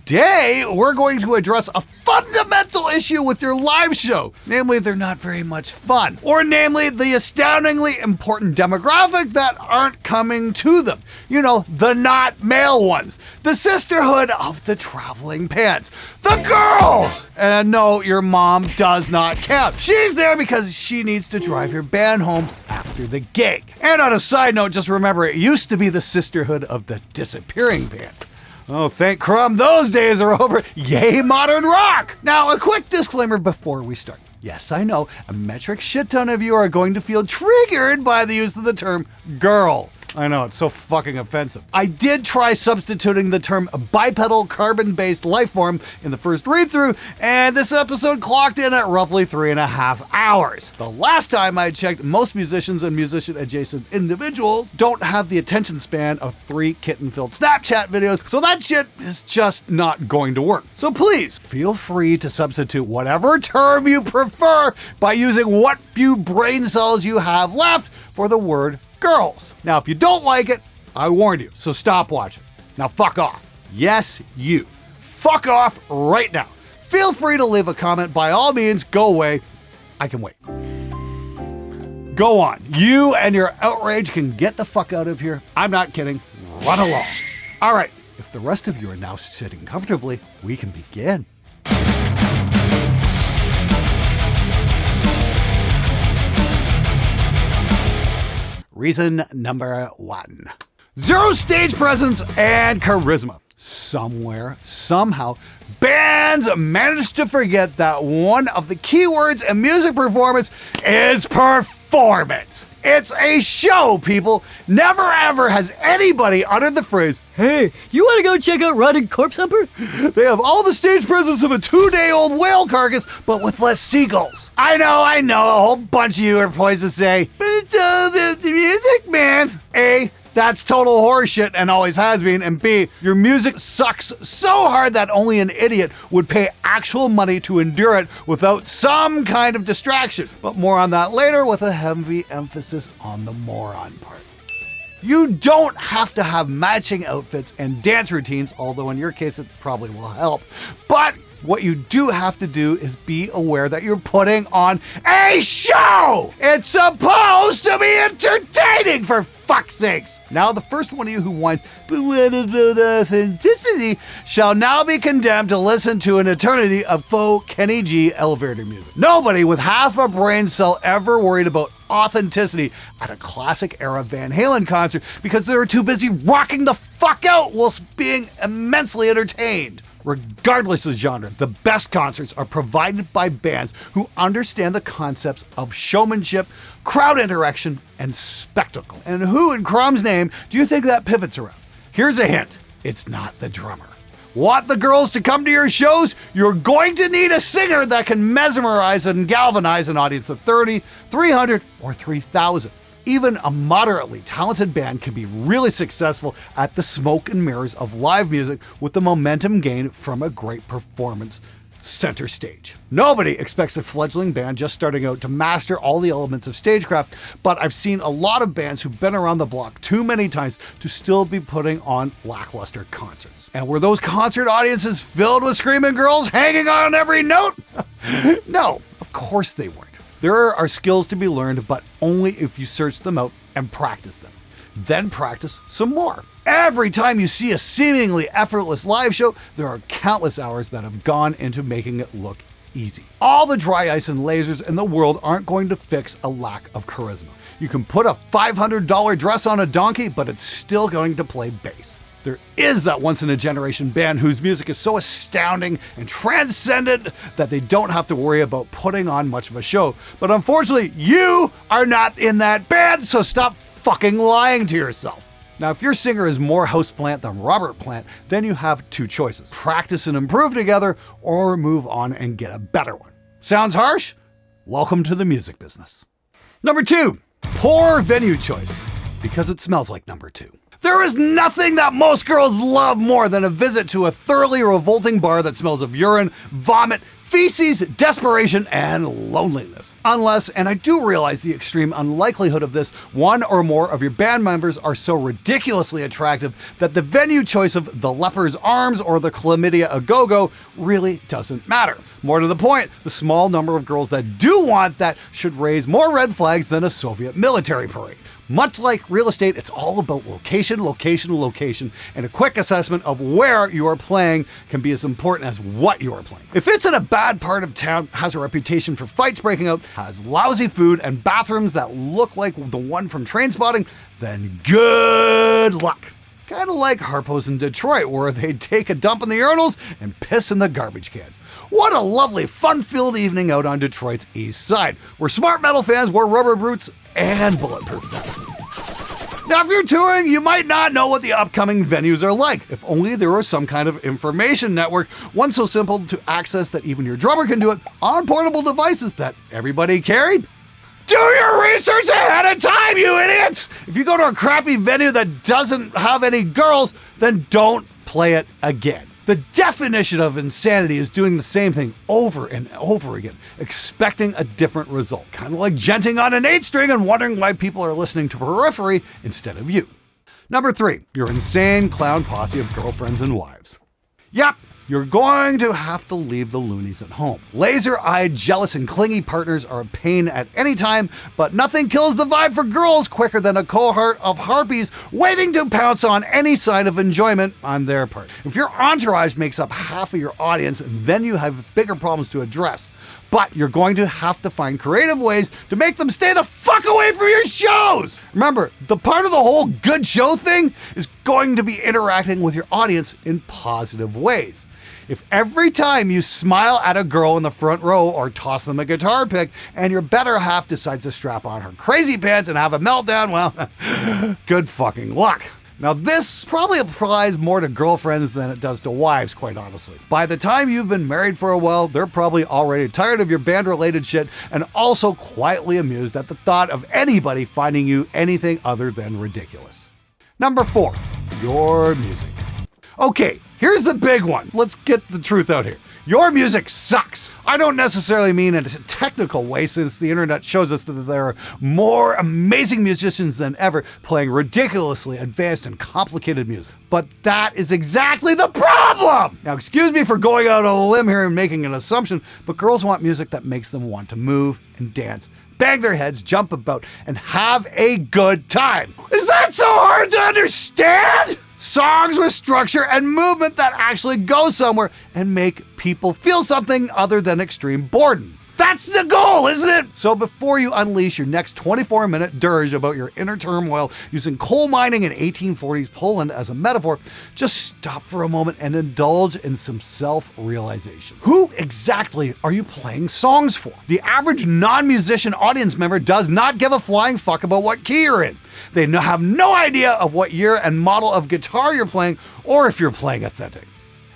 Today, we're going to address a fundamental issue with your live show. Namely, they're not very much fun. Or namely, the astoundingly important demographic that aren't coming to them. You know, the not male ones. The sisterhood of the traveling pants. The girls! And no, your mom does not count. She's there because she needs to drive your band home after the gig. And on a side note, just remember, it used to be the sisterhood of the disappearing pants. Oh, thank crumb, those days are over. Yay, modern rock! Now, a quick disclaimer before we start. Yes, I know, a metric shit ton of you are going to feel triggered by the use of the term girl. I know, it's so fucking offensive. I did try substituting the term bipedal carbon-based life form in the first read-through, and this episode clocked in at roughly 3.5 hours. The last time I checked, most musicians and musician-adjacent individuals don't have the attention span of 3 kitten-filled Snapchat videos, so that shit is just not going to work. So please, feel free to substitute whatever term you prefer by using what few brain cells you have left for the word girls. Now, if you don't like it, I warned you, so stop watching. Now, fuck off. Yes, you. Fuck off right now. Feel free to leave a comment. By all means, go away. I can wait. Go on. You and your outrage can get the fuck out of here. I'm not kidding. Run along. All right. If the rest of you are now sitting comfortably, we can begin. Reason number 1. Zero stage presence and charisma. Somewhere, somehow, bands manage to forget that one of the keywords in music performance is performance. It's a show, people. Never ever has anybody uttered the phrase, "Hey, you want to go check out Rotted Corpse Humper?" They have all the stage presence of a 2-day-old whale carcass, but with less seagulls. I know, a whole bunch of you are poised to say, but it's all about the music, man. A, that's total horseshit and always has been. And B, your music sucks so hard that only an idiot would pay actual money to endure it without some kind of distraction. But more on that later with a heavy emphasis on the moron part. You don't have to have matching outfits and dance routines, although in your case it probably will help. But what you do have to do is be aware that you're putting on a show! It's supposed to be entertaining, for fuck's sakes! Now the first one of you who whines, "But what about authenticity?" shall now be condemned to listen to an eternity of faux Kenny G elevator music. Nobody with half a brain cell ever worried about authenticity at a classic era Van Halen concert because they were too busy rocking the fuck out whilst being immensely entertained. Regardless of genre, the best concerts are provided by bands who understand the concepts of showmanship, crowd interaction, and spectacle. And who in Crum's name do you think that pivots around? Here's a hint. It's not the drummer. Want the girls to come to your shows? You're going to need a singer that can mesmerize and galvanize an audience of 30, 300, or 3,000. Even a moderately talented band can be really successful at the smoke and mirrors of live music with the momentum gained from a great performance center stage. Nobody expects a fledgling band just starting out to master all the elements of stagecraft, but I've seen a lot of bands who've been around the block too many times to still be putting on lackluster concerts. And were those concert audiences filled with screaming girls hanging on every note? No, of course they weren't. There are skills to be learned, but only if you search them out and practice them. Then practice some more. Every time you see a seemingly effortless live show, there are countless hours that have gone into making it look easy. All the dry ice and lasers in the world aren't going to fix a lack of charisma. You can put a $500 dress on a donkey, but it's still going to play bass. There is that once-in-a-generation band whose music is so astounding and transcendent that they don't have to worry about putting on much of a show. But unfortunately, you are not in that band, so stop fucking lying to yourself. Now, if your singer is more houseplant than Robert Plant, then you have 2 choices. Practice and improve together, or move on and get a better one. Sounds harsh? Welcome to the music business. Number 2, poor venue choice, because it smells like number 2. There is nothing that most girls love more than a visit to a thoroughly revolting bar that smells of urine, vomit, feces, desperation, and loneliness. Unless, and I do realize the extreme unlikelihood of this, one or more of your band members are so ridiculously attractive that the venue choice of the Leper's Arms or the Chlamydia A Go-Go really doesn't matter. More to the point, the small number of girls that do want that should raise more red flags than a Soviet military parade. Much like real estate, it's all about location, location, location, and a quick assessment of where you are playing can be as important as what you are playing. If it's in a bad part of town, has a reputation for fights breaking out, has lousy food, and bathrooms that look like the one from Trainspotting, then good luck. Kind of like Harpo's in Detroit, where they take a dump in the urinals and piss in the garbage cans. What a lovely, fun-filled evening out on Detroit's east side, where smart metal fans wear rubber boots and bulletproof vests. Now, if you're touring, you might not know what the upcoming venues are like. If only there was some kind of information network, one so simple to access that even your drummer can do it on portable devices that everybody carried. Do your research ahead of time, you idiots! If you go to a crappy venue that doesn't have any girls, then don't play it again. The definition of insanity is doing the same thing over and over again, expecting a different result. Kind of like genting on an 8-string and wondering why people are listening to Periphery instead of you. Number 3, your insane clown posse of girlfriends and wives. Yep, you're going to have to leave the loonies at home. Laser-eyed, jealous, and clingy partners are a pain at any time, but nothing kills the vibe for girls quicker than a cohort of harpies waiting to pounce on any sign of enjoyment on their part. If your entourage makes up half of your audience, then you have bigger problems to address. But you're going to have to find creative ways to make them stay the fuck away from your shows! Remember, the part of the whole good show thing is going to be interacting with your audience in positive ways. If every time you smile at a girl in the front row or toss them a guitar pick and your better half decides to strap on her crazy pants and have a meltdown, well, good fucking luck. Now, this probably applies more to girlfriends than it does to wives, quite honestly. By the time you've been married for a while, they're probably already tired of your band-related shit and also quietly amused at the thought of anybody finding you anything other than ridiculous. Number 4, your music. Okay, here's the big one. Let's get the truth out here. Your music sucks. I don't necessarily mean in a technical way, since the internet shows us that there are more amazing musicians than ever playing ridiculously advanced and complicated music. But that is exactly the problem! Now, excuse me for going out on a limb here and making an assumption, but girls want music that makes them want to move and dance, bang their heads, jump about, and have a good time. Is that so hard to understand? Songs with structure and movement that actually go somewhere and make people feel something other than extreme boredom. That's the goal, isn't it? So before you unleash your next 24-minute dirge about your inner turmoil using coal mining in 1840s Poland as a metaphor, just stop for a moment and indulge in some self-realization. Who exactly are you playing songs for? The average non-musician audience member does not give a flying fuck about what key you're in. They have no idea of what year and model of guitar you're playing or if you're playing authentic.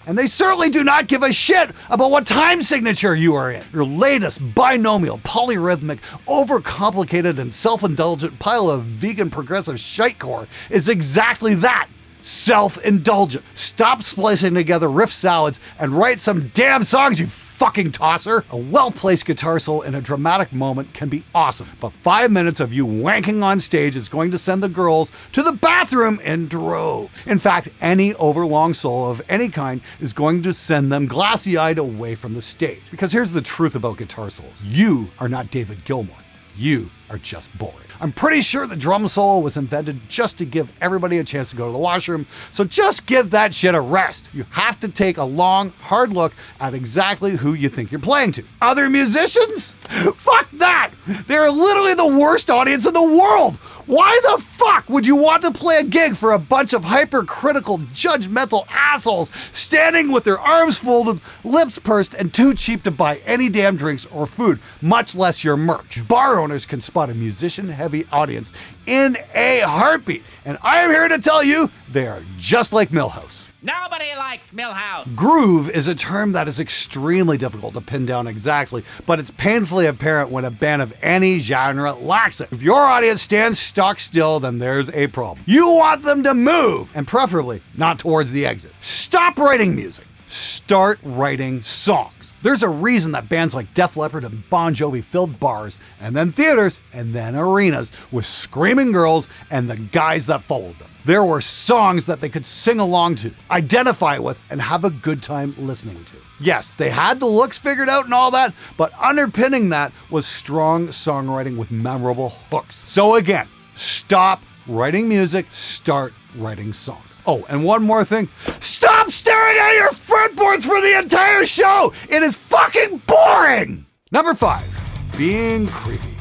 And they certainly do not give a shit about what time signature you are in. Your latest binomial, polyrhythmic, overcomplicated, and self-indulgent pile of vegan progressive shitecore is exactly that. Self-indulgent. Stop splicing together riff salads and write some damn songs, you fucking tosser. A well-placed guitar solo in a dramatic moment can be awesome, but 5 minutes of you wanking on stage is going to send the girls to the bathroom in droves. In fact, any overlong solo of any kind is going to send them glassy-eyed away from the stage. Because here's the truth about guitar solos. You are not David Gilmour. You are just boring. I'm pretty sure the drum solo was invented just to give everybody a chance to go to the washroom, so just give that shit a rest. You have to take a long, hard look at exactly who you think you're playing to. Other musicians? Fuck that! They're literally the worst audience in the world! Why the fuck would you want to play a gig for a bunch of hypercritical, judgmental assholes standing with their arms folded, lips pursed, and too cheap to buy any damn drinks or food, much less your merch? Bar owners can spot a musician-heavy audience in a heartbeat, and I am here to tell you they are just like Milhouse. Nobody likes Milhouse. Groove is a term that is extremely difficult to pin down exactly, but it's painfully apparent when a band of any genre lacks it. If your audience stands stock still, then there's a problem. You want them to move, and preferably not towards the exit. Stop writing music. Start writing songs. There's a reason that bands like Def Leppard and Bon Jovi filled bars, and then theaters, and then arenas with screaming girls and the guys that followed them. There were songs that they could sing along to, identify with, and have a good time listening to. Yes, they had the looks figured out and all that, but underpinning that was strong songwriting with memorable hooks. So again, stop writing music, start writing songs. Oh, and one more thing. Stop staring at your fretboards for the entire show! It is fucking boring! Number 5, being creepy.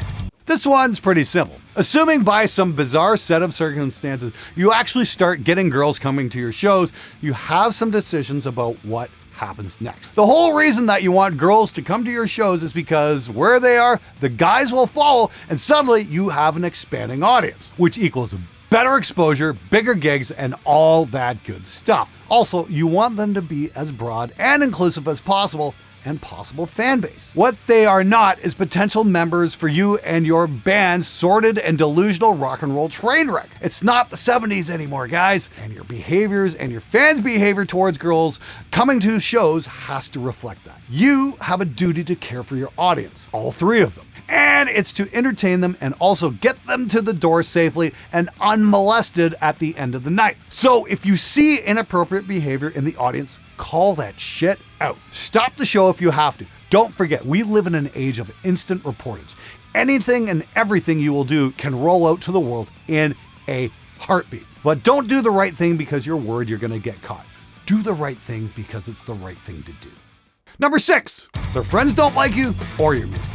This one's pretty simple. Assuming by some bizarre set of circumstances, you actually start getting girls coming to your shows, you have some decisions about what happens next. The whole reason that you want girls to come to your shows is because where they are, the guys will follow, and suddenly you have an expanding audience, which equals better exposure, bigger gigs, and all that good stuff. Also, you want them to be as broad and inclusive as possible, and possible fan base. What they are not is potential members for you and your band's sordid and delusional rock and roll train wreck. It's not the 70s anymore, guys, and your behaviors and your fans' behavior towards girls coming to shows has to reflect that. You have a duty to care for your audience, all 3 of them. And it's to entertain them and also get them to the door safely and unmolested at the end of the night. So if you see inappropriate behavior in the audience, call that shit out. Stop the show if you have to. Don't forget, we live in an age of instant reportage. Anything and everything you will do can roll out to the world in a heartbeat. But don't do the right thing because you're worried you're gonna get caught. Do the right thing because it's the right thing to do. Number 6, their friends don't like you or your music.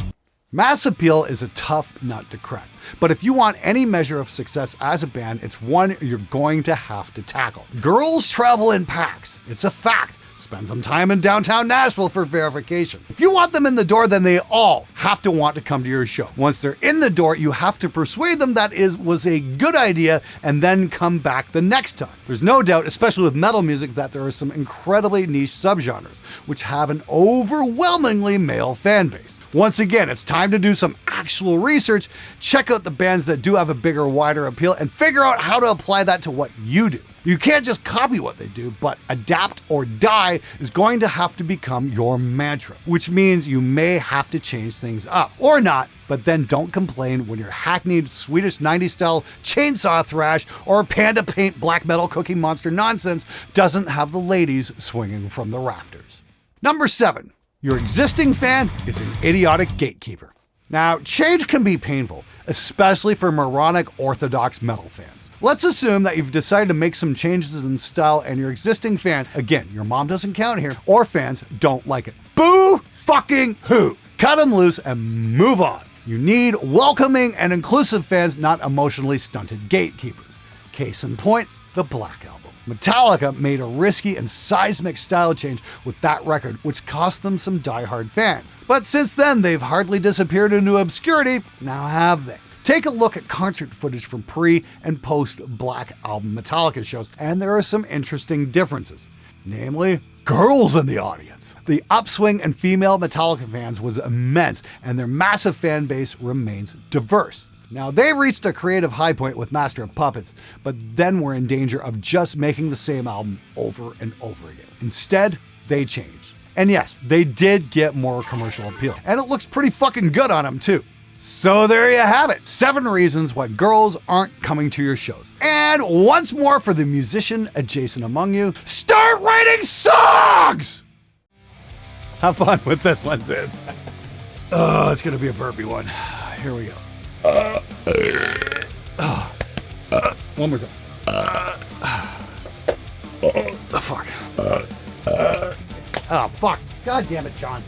Mass appeal is a tough nut to crack, but if you want any measure of success as a band, it's one you're going to have to tackle. Girls travel in packs. It's a fact. Spend some time in downtown Nashville for verification. If you want them in the door, then they all have to want to come to your show. Once they're in the door, you have to persuade them that was a good idea and then come back the next time. There's no doubt, especially with metal music, that there are some incredibly niche subgenres, which have an overwhelmingly male fan base. Once again, it's time to do some actual research, check out the bands that do have a bigger, wider appeal, and figure out how to apply that to what you do. You can't just copy what they do, but adapt or die is going to have to become your mantra, which means you may have to change things up. Or not, but then don't complain when your hackneyed Swedish 90s style chainsaw thrash or panda paint black metal cookie monster nonsense doesn't have the ladies swinging from the rafters. Number 7, your existing fan is an idiotic gatekeeper. Now, change can be painful, especially for moronic orthodox metal fans. Let's assume that you've decided to make some changes in style and your existing fan, again, your mom doesn't count here, or fans don't like it. Boo fucking who? Cut them loose and move on. You need welcoming and inclusive fans, not emotionally stunted gatekeepers. Case in point, the Black Album. Metallica made a risky and seismic style change with that record, which cost them some diehard fans. But since then, they've hardly disappeared into obscurity, now have they? Take a look at concert footage from pre- and post-Black Album Metallica shows, and there are some interesting differences. Namely, girls in the audience. The upswing in female Metallica fans was immense, and their massive fan base remains diverse. Now, they reached a creative high point with Master of Puppets, but then were in danger of just making the same album over and over again. Instead, they changed. And yes, they did get more commercial appeal, and it looks pretty fucking good on them too. So there you have it. 7 reasons why girls aren't coming to your shows. And once more for the musician adjacent among you, start writing songs! Have fun with this one, Sid. Oh, it's gonna be a burpy one. Here we go. One more time. Fuck. Oh, fuck. God damn it, John.